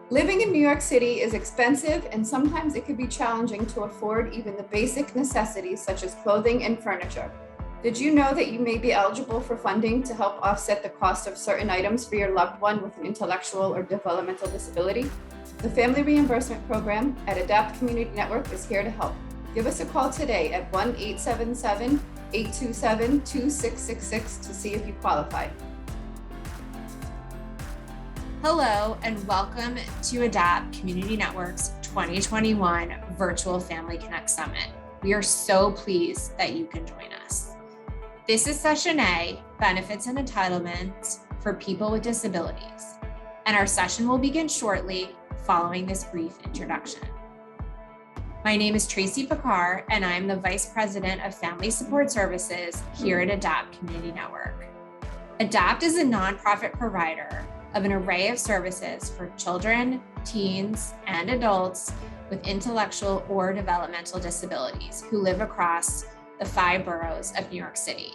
Living in New York City is expensive, and sometimes it can be challenging to afford even the basic necessities such as clothing and furniture. Did you know that you may be eligible for funding to help offset the cost of certain items for your loved one with an intellectual or developmental disability? The Family Reimbursement Program at Adapt Community Network is here to help. Give us a call today at 1-877-827-2666 to see if you qualify. Hello, and welcome to Adapt Community Network's 2021 Virtual Family Connect Summit. We are so pleased that you can join us. This is Session A, Benefits and Entitlements for People with Disabilities, and our session will begin shortly following this brief introduction. My name is Tracy Picard, and I'm the Vice President of Family Support Services here at Adapt Community Network. Adapt is a nonprofit provider of an array of services for children, teens, and adults with intellectual or developmental disabilities who live across the 5 boroughs of New York City.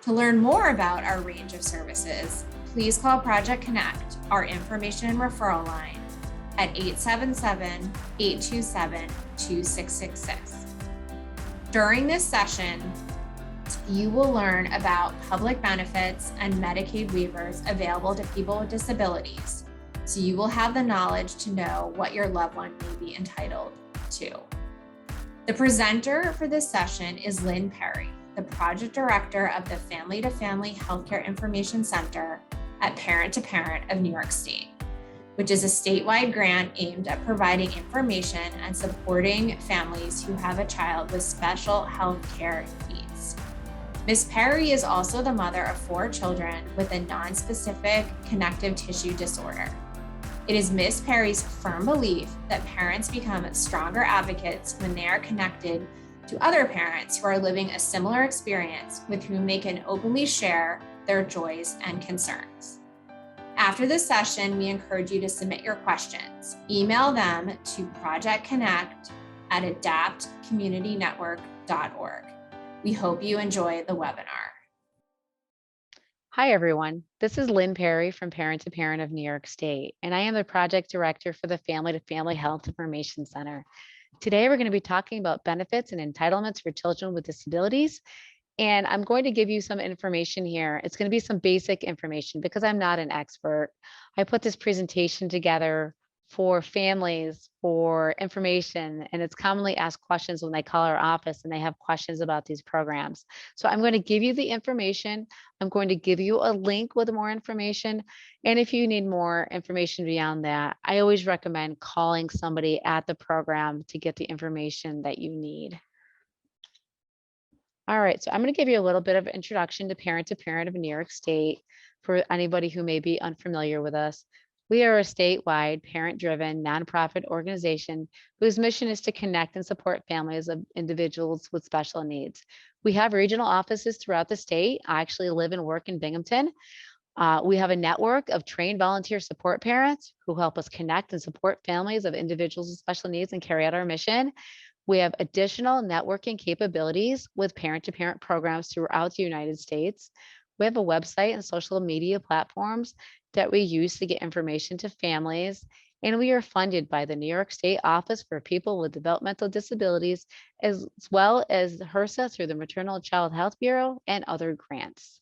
To learn more about our range of services, please call Project Connect, our information and referral line, at 877-827-2666. During this session, you will learn about public benefits and Medicaid waivers available to people with disabilities, so you will have the knowledge to know what your loved one may be entitled to. The presenter for this session is Lynn Perry, the Project Director of the Family to Family Healthcare Information Center at ParenttoParent of New York State, which is a statewide grant aimed at providing information and supporting families who have a child with special healthcare needs. Ms. Perry is also the mother of 4 children with a nonspecific connective tissue disorder. It is Ms. Perry's firm belief that parents become stronger advocates when they are connected to other parents who are living a similar experience with whom they can openly share their joys and concerns. After this session, we encourage you to submit your questions. Email them to projectconnect@adaptcommunitynetwork.org. We hope you enjoy the webinar. Hi, everyone. This is Lynn Perry from ParenttoParent of New York State, and I am the Project Director for the Family to Family Health Information Center. Today, we're going to be talking about benefits and entitlements for children with disabilities, and I'm going to give you some information here. It's going to be some basic information because I'm not an expert. I put this presentation together for families for information, and it's commonly asked questions when they call our office and they have questions about these programs. So I'm going to give you the information. I'm going to give you a link with more information. And if you need more information beyond that, I always recommend calling somebody at the program to get the information that you need. All right, so I'm going to give you a little bit of introduction to ParenttoParent of New York State for anybody who may be unfamiliar with us. We are a statewide, parent-driven, nonprofit organization whose mission is to connect and support families of individuals with special needs. We have regional offices throughout the state. I actually live and work in Binghamton. We have a network of trained volunteer support parents who help us connect and support families of individuals with special needs and carry out our mission. We have additional networking capabilities with parent-to-parent programs throughout the United States. We have a website and social media platforms that we use to get information to families, and we are funded by the New York State Office for People with Developmental Disabilities, as well as HRSA through the Maternal Child Health Bureau and other grants.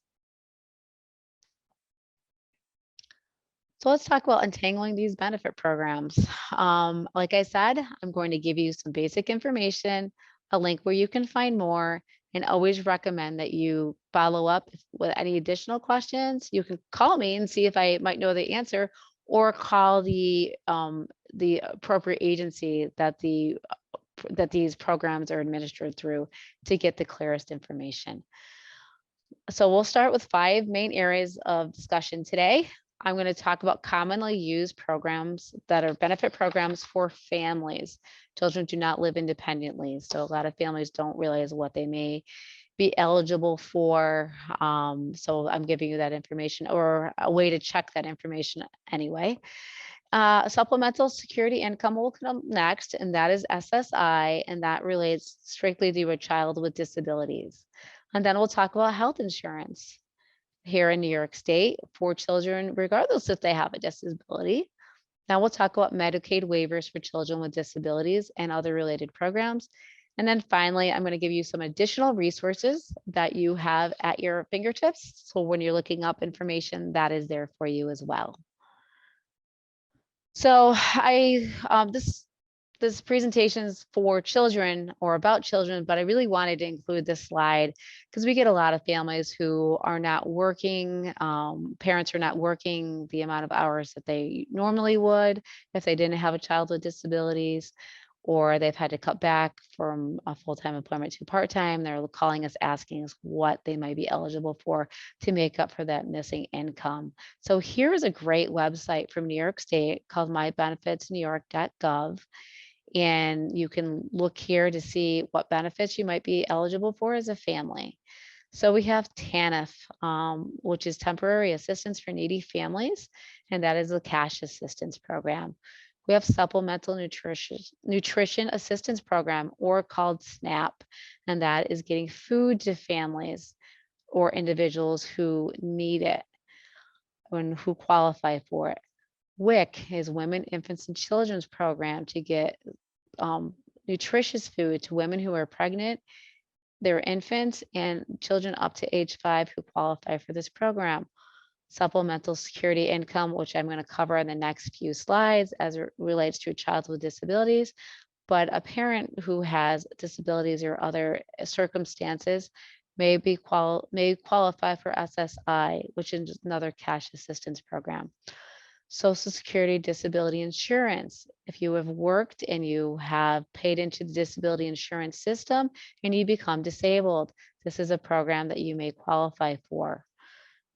So let's talk about untangling these benefit programs. Like I said, I'm going to give you some basic information, a link where you can find more, and always recommend that you follow up with any additional questions. You can call me and see if I might know the answer, or call the appropriate agency that these programs are administered through to get the clearest information. So we'll start with 5 main areas of discussion today. I'm going to talk about commonly used programs that are benefit programs for families. Children do not live independently, so a lot of families don't realize what they may be eligible for. So I'm giving you that information, or a way to check that information anyway. Supplemental security income will come next, and that is SSI, and that relates strictly to a child with disabilities. And then we'll talk about health insurance here in New York State for children, regardless if they have a disability. Now we'll talk about Medicaid waivers for children with disabilities and other related programs. And then finally, I'm going to give you some additional resources that you have at your fingertips. So when you're looking up information, that is there for you as well. So this presentation is for children or about children, but I really wanted to include this slide because we get a lot of families who are not working, parents are not working the amount of hours that they normally would if they didn't have a child with disabilities, or they've had to cut back from a full-time employment to part-time. They're calling us, asking us what they might be eligible for to make up for that missing income. So here's a great website from New York State called mybenefitsnewyork.gov. And you can look here to see what benefits you might be eligible for as a family. So we have TANF, which is Temporary Assistance for Needy Families, and that is a cash assistance program. We have Supplemental Nutrition Assistance Program, or called SNAP, and that is getting food to families or individuals who need it and who qualify for it. WIC is Women, Infants, and Children's Program to get nutritious food to women who are pregnant, their infants, and children up to age 5 who qualify for this program. Supplemental Security Income, which I'm going to cover in the next few slides as it relates to a child with disabilities. But a parent who has disabilities or other circumstances may qualify for SSI, which is another cash assistance program. Social Security Disability Insurance. If you have worked and you have paid into the disability insurance system and you become disabled, this is a program that you may qualify for.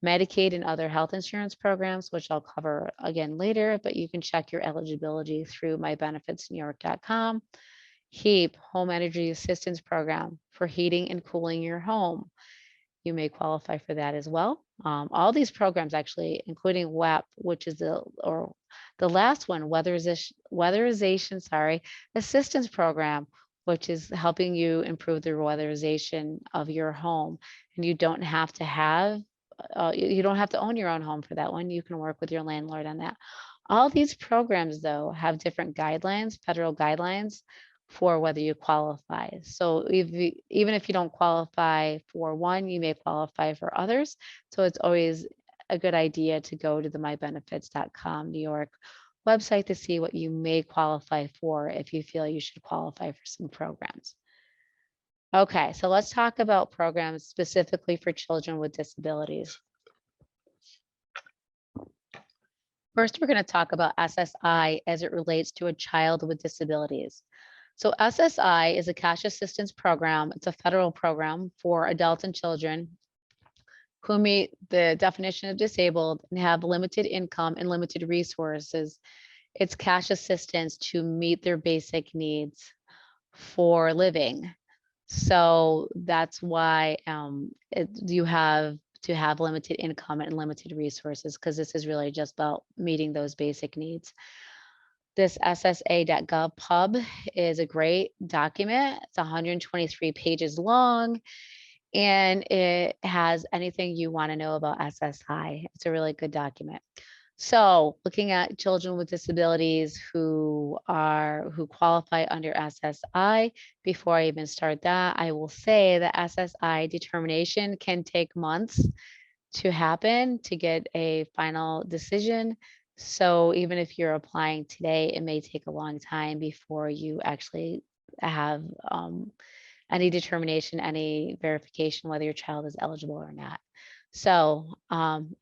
Medicaid and other health insurance programs, which I'll cover again later, but you can check your eligibility through mybenefitsnewyork.com. HEAP, Home Energy Assistance Program for heating and cooling your home. You may qualify for that as well. All these programs actually, including WAP, which is the last one, weatherization assistance program, which is helping you improve the weatherization of your home. And you don't have to own your own home for that one. You can work with your landlord on that. All these programs, though, have different guidelines, federal guidelines, for whether you qualify. So even if you don't qualify for one, you may qualify for others. So it's always a good idea to go to the mybenefits.com New York website to see what you may qualify for if you feel you should qualify for some programs. Okay, so let's talk about programs specifically for children with disabilities. First, we're going to talk about SSI as it relates to a child with disabilities. So SSI is a cash assistance program. It's a federal program for adults and children who meet the definition of disabled and have limited income and limited resources. It's cash assistance to meet their basic needs for living. So that's why you have to have limited income and limited resources, because this is really just about meeting those basic needs. This SSA.gov pub is a great document. It's 123 pages long, and it has anything you want to know about SSI. It's a really good document. So looking at children with disabilities who qualify under SSI, before I even start that, I will say that SSI determination can take months to happen to get a final decision. So even if you're applying today, it may take a long time before you actually have any determination, any verification whether your child is eligible or not. So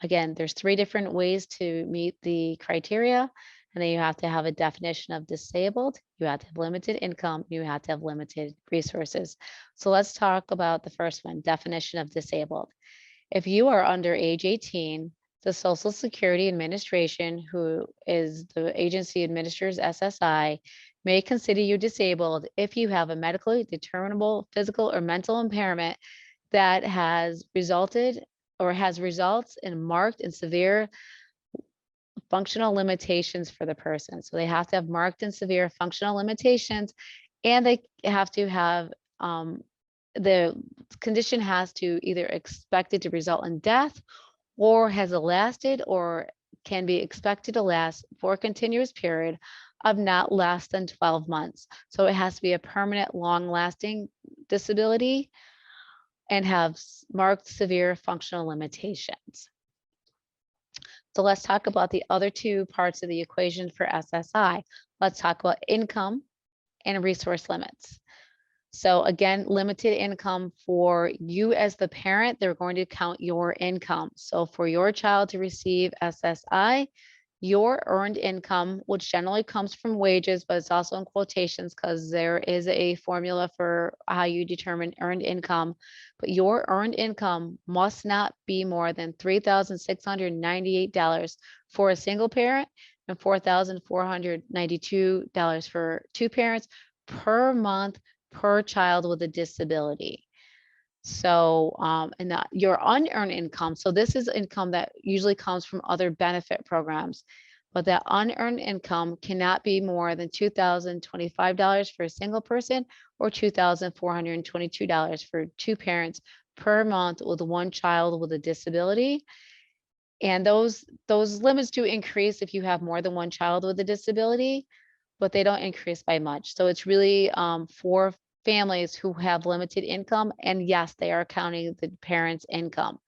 again, there's 3 different ways to meet the criteria. And then you have to have a definition of disabled, you have to have limited income, you have to have limited resources. So let's talk about the first one, definition of disabled. If you are under age 18, the Social Security Administration, who is the agency administers SSI, may consider you disabled if you have a medically determinable physical or mental impairment that has resulted or has results in marked and severe functional limitations for the person. So they have to have marked and severe functional limitations, and they have to have the condition has to either expected to result in death or has lasted or can be expected to last for a continuous period of not less than 12 months. So it has to be a permanent, long-lasting disability and have marked severe functional limitations. So let's talk about the other two parts of the equation for SSI. Let's talk about income and resource limits. So again, limited income for you as the parent, they're going to count your income. So for your child to receive SSI, your earned income, which generally comes from wages, but it's also in quotations because there is a formula for how you determine earned income. But your earned income must not be more than $3,698 for a single parent and $4,492 for two parents per month per child with a disability. So, and your unearned income, so this is income that usually comes from other benefit programs, but that unearned income cannot be more than $2,025 for a single person or $2,422 for two parents per month with one child with a disability. And those limits do increase if you have more than one child with a disability, but they don't increase by much. So it's really for families who have limited income. And yes, they are counting the parent's income.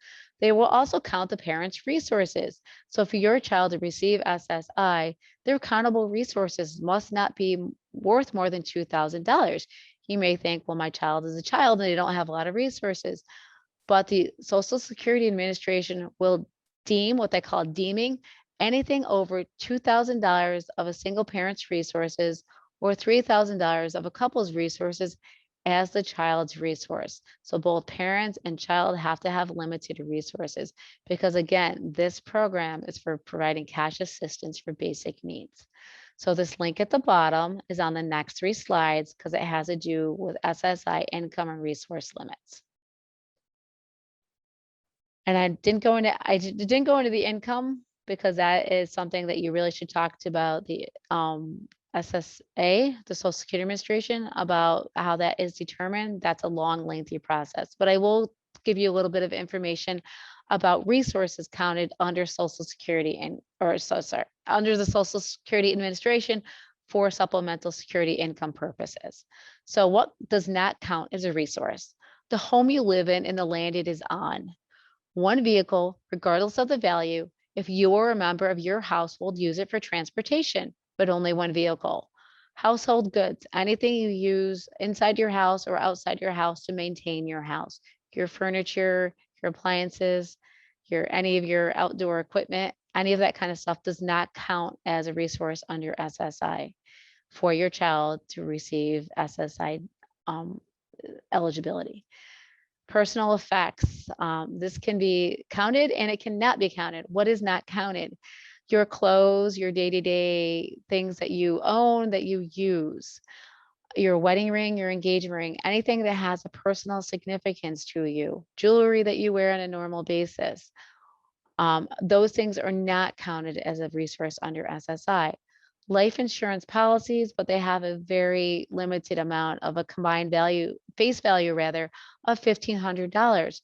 They will also count the parent's resources. So for your child to receive SSI, their countable resources must not be worth more than $2,000. You may think, well, my child is a child and they don't have a lot of resources. But the Social Security Administration will deem what they call deeming anything over $2,000 of a single parent's resources or $3,000 of a couple's resources as the child's resource. So both parents and child have to have limited resources because again, this program is for providing cash assistance for basic needs. So this link at the bottom is on the next 3 slides because it has to do with SSI income and resource limits. And I didn't go into the income because that is something that you really should talk to about the SSA, the Social Security Administration, about how that is determined. That's a long, lengthy process. But I will give you a little bit of information about resources counted under Social Security under the Social Security Administration for supplemental security income purposes. So what does not count as a resource? The home you live in and the land it is on. One vehicle, regardless of the value, if you or a member of your household use it for transportation, but only one vehicle. Household goods, anything you use inside your house or outside your house to maintain your house, your furniture, your appliances, any of your outdoor equipment, any of that kind of stuff does not count as a resource under SSI for your child to receive SSI eligibility. Personal effects. This can be counted and it cannot be counted. What is not counted? Your clothes, your day-to-day things that you own, that you use, your wedding ring, your engagement ring, anything that has a personal significance to you, jewelry that you wear on a normal basis. Those things are not counted as a resource under SSI. Life insurance policies, but they have a very limited amount of a combined value, face value rather, of $1,500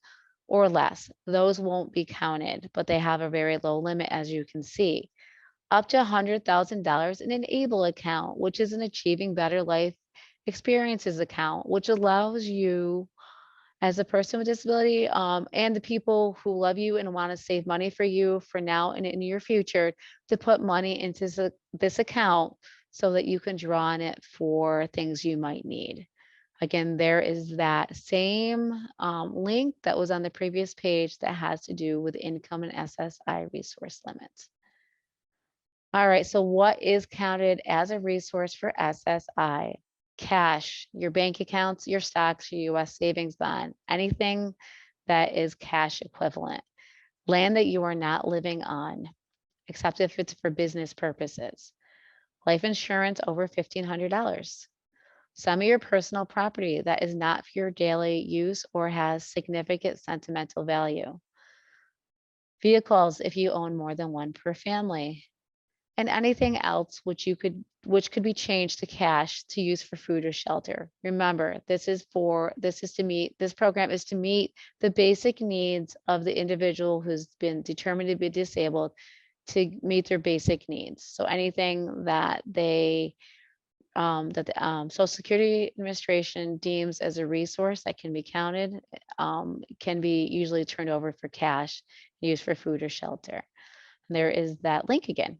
or less. Those won't be counted, but they have a very low limit, as you can see. Up to $100,000 in an ABLE account, which is an Achieving Better Life Experiences account, which allows you as a person with disability and the people who love you and want to save money for you for now and in your future to put money into this account so that you can draw on it for things you might need. Again, there is that same link that was on the previous page that has to do with income and SSI resource limits. All right, so what is counted as a resource for SSI? Cash, your bank accounts, your stocks, your US savings bond, anything that is cash equivalent. Land that you are not living on, except if it's for business purposes. Life insurance over $1,500. Some of your personal property that is not for your daily use or has significant sentimental value. Vehicles if you own more than one per family. And anything else which could be changed to cash to use for food or shelter. Remember, this program is to meet the basic needs of the individual who's been determined to be disabled to meet their basic needs. So anything that they that the Social Security Administration deems as a resource that can be counted can be usually turned over for cash, used for food or shelter. And there is that link again.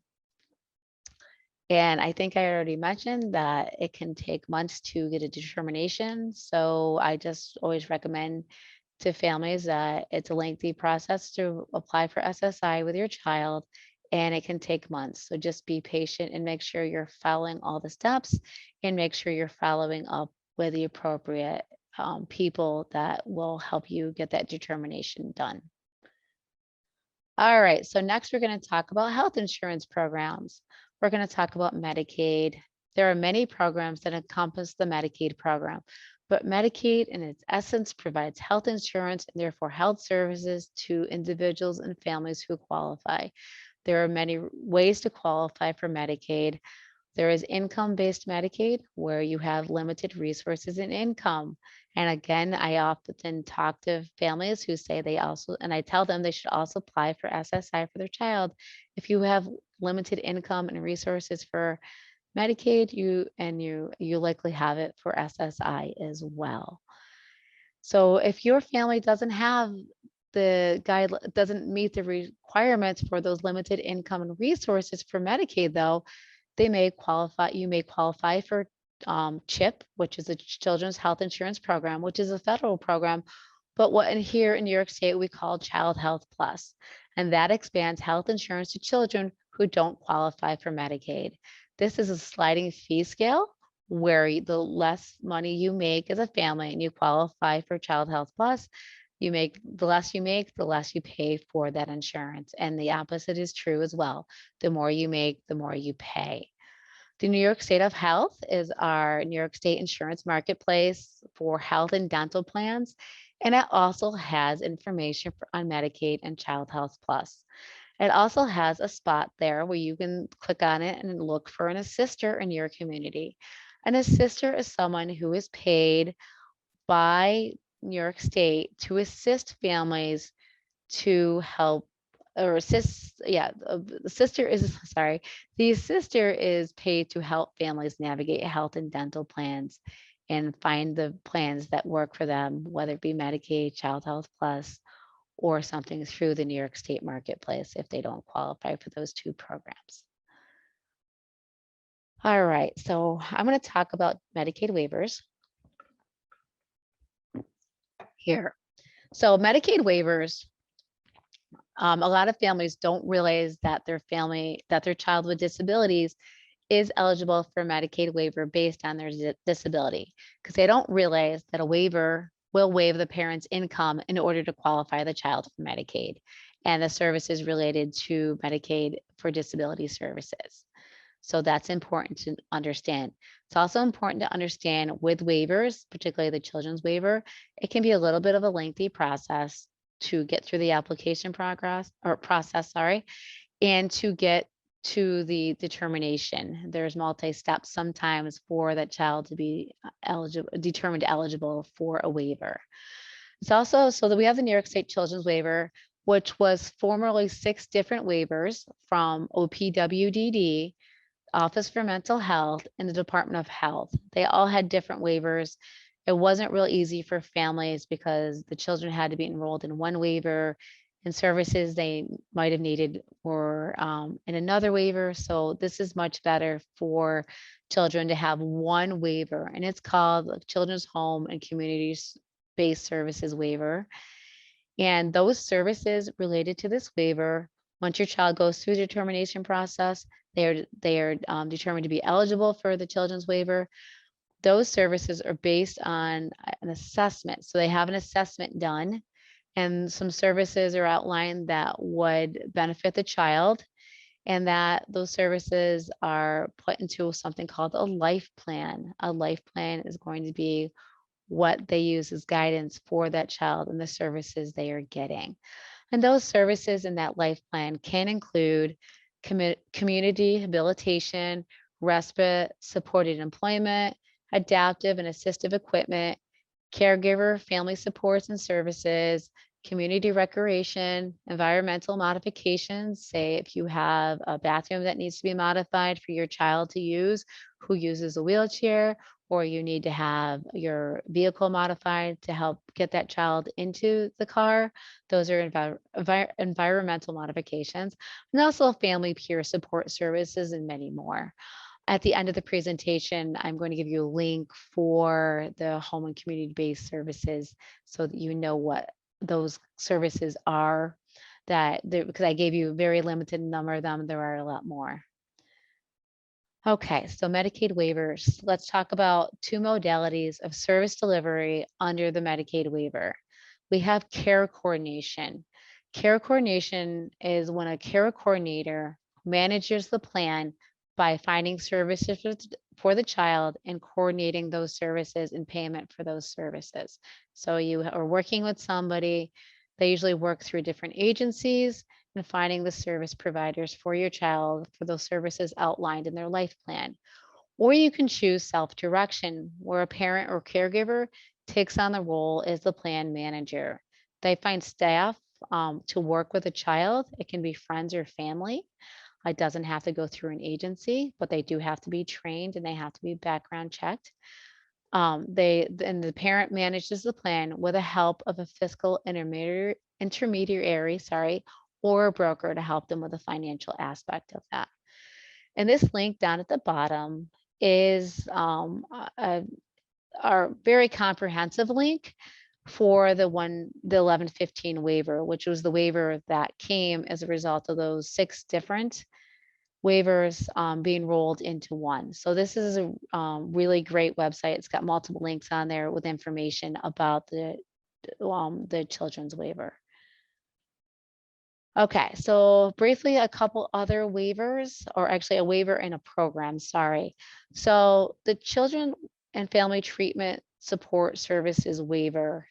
And I think I already mentioned that it can take months to get a determination. So I just always recommend to families that it's a lengthy process to apply for SSI with your child, and it can take months. So just be patient and make sure you're following all the steps, and make sure you're following up with the appropriate people that will help you get that determination done. All right, so next we're going to talk about health insurance programs. We're going to talk about Medicaid. There are many programs that encompass the Medicaid program, but Medicaid in its essence provides health insurance and therefore health services to individuals and families who qualify. There are many ways to qualify for Medicaid. There is income-based Medicaid, where you have limited resources and income. And again, I often talk to families who say they also, and I tell them they should also apply for SSI for their child. If you have limited income and resources for Medicaid, you likely have it for SSI as well. So if your family doesn't have doesn't meet the requirements for those limited income and resources for Medicaid, though, you may qualify for CHIP, which is a Children's Health Insurance Program, which is a federal program, but here in New York State we call Child Health Plus, and that expands health insurance to children who don't qualify for Medicaid. This is a sliding fee scale where the less money you make as a family and you qualify for Child Health Plus, the less you make, the less you pay for that insurance. And the opposite is true as well. The more you make, the more you pay. The New York State of Health is our New York State insurance marketplace for health and dental plans. And it also has information on Medicaid and Child Health Plus. It also has a spot there where you can click on it and look for an assister in your community. An assister is someone who is paid by New York State to assist families to help or assist. The assister is paid to help families navigate health and dental plans and find the plans that work for them, whether it be Medicaid, Child Health Plus, or something through the New York State marketplace if they don't qualify for those two programs. All right, so I'm going to talk about Medicaid waivers here. So Medicaid waivers, a lot of families don't realize that their child with disabilities is eligible for Medicaid waiver based on their disability, because they don't realize that a waiver will waive the parent's income in order to qualify the child for Medicaid and the services related to Medicaid for disability services. So that's important to understand. It's also important to understand with waivers, particularly the children's waiver, it can be a little bit of a lengthy process to get through the application process, and to get to the determination. There's multi-steps sometimes for that child to be determined eligible for a waiver. It's also so that we have the New York State Children's Waiver, which was formerly 6 different waivers from OPWDD, Office for Mental Health, and the Department of Health. They all had different waivers. It wasn't real easy for families because the children had to be enrolled in one waiver, and services they might have needed were in another waiver. So this is much better for children to have one waiver, and it's called the Children's Home and Community-Based Services Waiver. And those services related to this waiver, once your child goes through the determination process, they are determined to be eligible for the children's waiver. Those services are based on an assessment. So they have an assessment done, and some services are outlined that would benefit the child, and that those services are put into something called a life plan. A life plan is going to be what they use as guidance for that child and the services they are getting. And those services in that life plan can include community rehabilitation, respite, supported employment, adaptive and assistive equipment, caregiver, family supports and services, community recreation, environmental modifications, say if you have a bathroom that needs to be modified for your child to use who uses a wheelchair, or you need to have your vehicle modified to help get that child into the car. Those are environmental modifications, and also family peer support services and many more. At the end of the presentation, I'm going to give you a link for the home and community-based services so that you know what those services are, because I gave you a very limited number of them. There are a lot more. Okay, so Medicaid waivers. Let's talk about two modalities of service delivery under the Medicaid waiver. We have care coordination. Care coordination is when a care coordinator manages the plan by finding services for the child and coordinating those services and payment for those services. So you are working with somebody, they usually work through different agencies and finding the service providers for your child for those services outlined in their life plan. Or you can choose self-direction, where a parent or caregiver takes on the role as the plan manager. They find staff to work with a child. It can be friends or family. It doesn't have to go through an agency, but they do have to be trained and they have to be background checked. The parent manages the plan with the help of a fiscal intermediary, or a broker to help them with the financial aspect of that. And this link down at the bottom is our very comprehensive link for the 1115 waiver, which was the waiver that came as a result of those 6 different waivers being rolled into one. So this is a really great website. It's got multiple links on there with information about the children's waiver. Okay, so briefly, a couple other waivers, or actually a waiver and a program, sorry. So the Children and Family Treatment Support Services waiver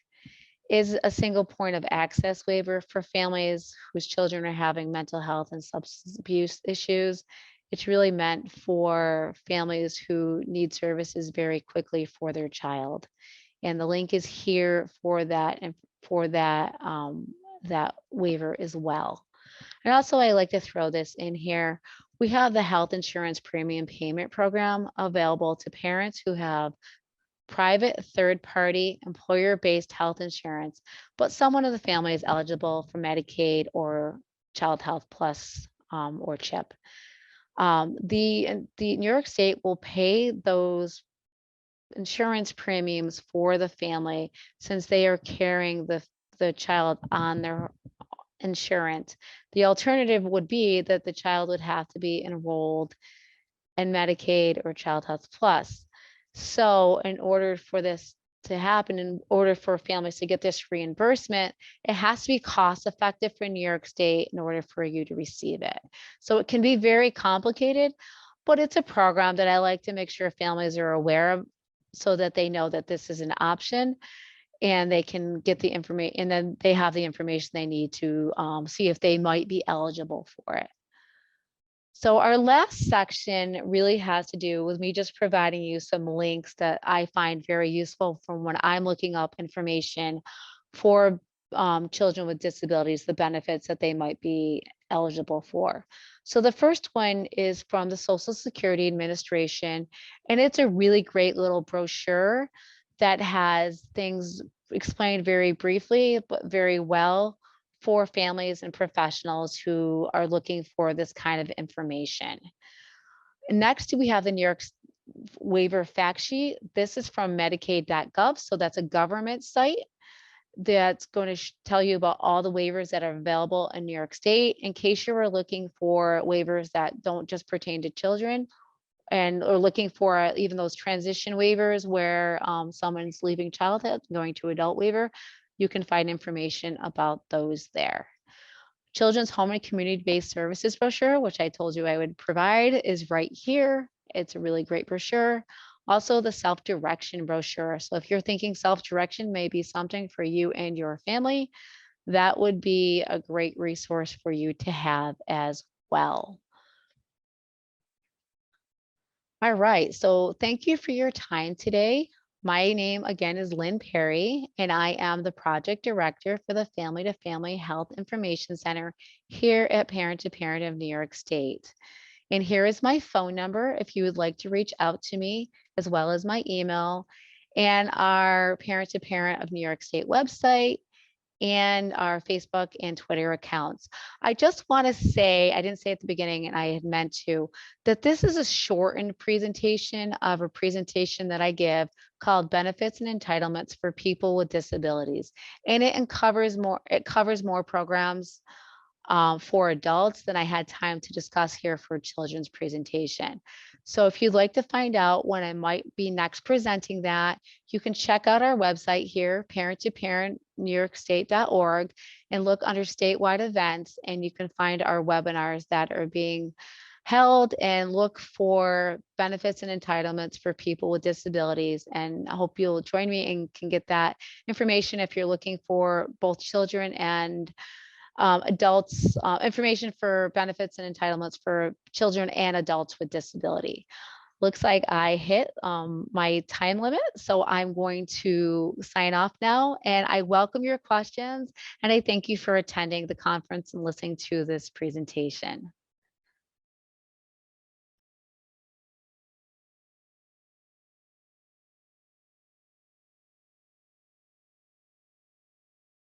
is a single point of access waiver for families whose children are having mental health and substance abuse issues. It's really meant for families who need services very quickly for their child. And the link is here for that and for that waiver as well. And also, I like to throw this in here. We have the health insurance premium payment program available to parents who have private third-party employer-based health insurance, but someone in the family is eligible for Medicaid or Child Health Plus or CHIP. The New York State will pay those insurance premiums for the family since they are carrying the child on their insurance. The alternative would be that the child would have to be enrolled in Medicaid or Child Health Plus. So in order for this to happen, in order for families to get this reimbursement, it has to be cost effective for New York State in order for you to receive it. So it can be very complicated, but it's a program that I like to make sure families are aware of so that they know that this is an option and they can get the information, and then they have the information they need to see if they might be eligible for it. So our last section really has to do with me just providing you some links that I find very useful from when I'm looking up information for children with disabilities, the benefits that they might be eligible for. So the first one is from the Social Security Administration, and it's a really great little brochure that has things explained very briefly, but very well for families and professionals who are looking for this kind of information. Next, we have the New York waiver fact sheet. This is from Medicaid.gov, so that's a government site that's going to tell you about all the waivers that are available in New York State in case you are looking for waivers that don't just pertain to children, and or looking for even those transition waivers where someone's leaving childhood, going to adult waiver. You can find information about those there. Children's Home and Community-Based Services brochure, which I told you I would provide, is right here. It's a really great brochure. Also, the self-direction brochure. So if you're thinking self-direction may be something for you and your family, that would be a great resource for you to have as well. All right, so thank you for your time today. My name again is Lynn Perry, and I am the project director for the Family to Family Health Information Center here at Parent to Parent of New York State. And here is my phone number if you would like to reach out to me, as well as my email and our Parent to Parent of New York State website and our Facebook and Twitter accounts. I just want to say, I didn't say at the beginning, and I had meant to, that this is a shortened presentation of a presentation that I give called Benefits and Entitlements for People with Disabilities. And it covers more programs for adults than I had time to discuss here for children's presentation. So if you'd like to find out when I might be next presenting that, you can check out our website here, ParenttoParentNewYorkState.org, and look under statewide events, and you can find our webinars that are being held, and look for benefits and entitlements for people with disabilities. And I hope you'll join me and can get that information if you're looking for both children and adults, information for benefits and entitlements for children and adults with disability. Looks like I hit my time limit, so I'm going to sign off now, and I welcome your questions, and I thank you for attending the conference and listening to this presentation.